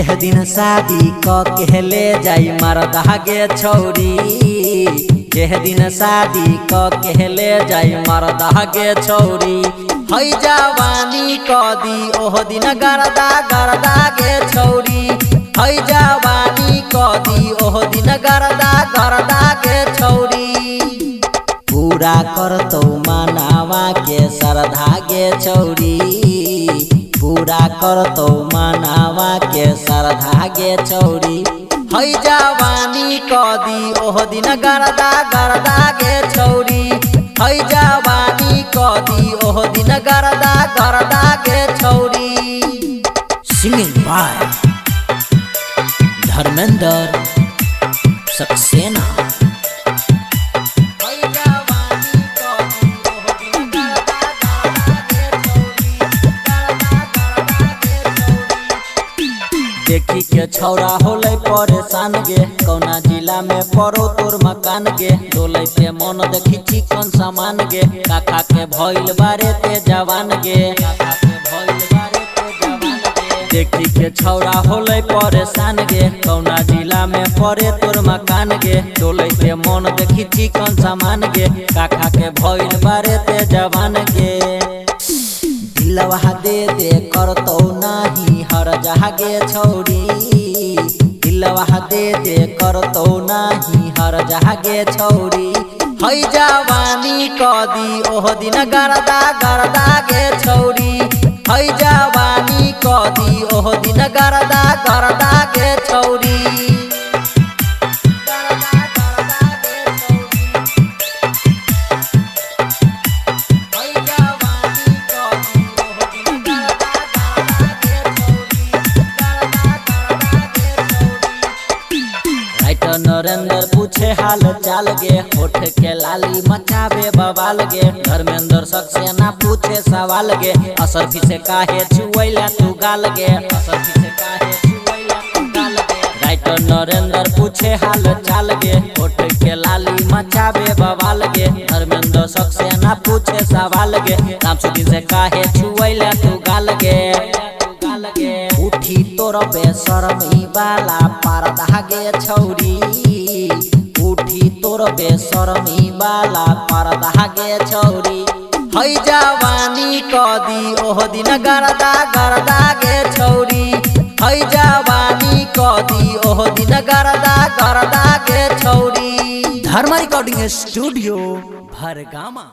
जेह दिन शादी क के ले जाई मरदा गे छौरी, जेह दिन शादी क के ले जाई मरदा गे छौरी। है जवानी कदी ओह दिन गरदा गरदा गे छौरी, है जवानी कदी ओह दिन गरदा गरदा गे छौरी। पूरा करतौ मनावा के श्रद्धा गे छौरी, पूरा करतौ मनावा के श्रद्धा गे छौरी। है जवानी कदी ओह दिन गरदा गरदा गे छौरी, है जवानी कदी ओह दिन गरदा गरदा गे छौरी। Singing by Dharmendra Saxena. देखी के छौरा होले परेशान गे, कौना जिला में परो तोर मकान गे। डोले पे मन देखी चिकन सामान गे, काका के भइल बारे ते जवान गे, काका के भइल बारे ते जवान गे। देखी के छौरा होले परेशान गे, कौना जिला में परे तोर मकान गे। डोले पे मन देखी चिकन सामान गे, काका के भइल बारे ते जवान गे। दिलवा दे दे करतौ नाही हर जहागे छौरी, दिलवा दे दे करतौ नाही हर जहागे छौरी। है जवानी कदी ओह दिन गरदा गरदा गे छौरी, है जवानी कदी ओह दिन गरदा गरदा गे छौरी। नरेंद्र पूछे हाल चाल गे, होठ के लाली मचावे बवाल गे। धर्मेंद्र सक्सेना पूछे सवाल गे, असरफी से काहे छुएला तू गाल गे, असरफी से काहे छुएला तू गाल गे। राइटर नरेंद्र पूछे हाल चाल गे, होठ के लाली मचावे बवाल गे। धर्मेंद्र सक्सेना पूछे सवाल गे, रामसुदीन से काहे छुएला तू गाल गे। उठी तोर बेशरमी वाला पर्दा गे छौरी, उठी तोर बेशरमी वाला पर्दा गे छौरी। है जवानी कदी ओह दिन गरदा गरदा गे छौरी, है जवानी कदी ओह दिन गरदा गरदा गे छौरी। धर्मा रिकॉर्डिंग स्टूडियो भरगामा।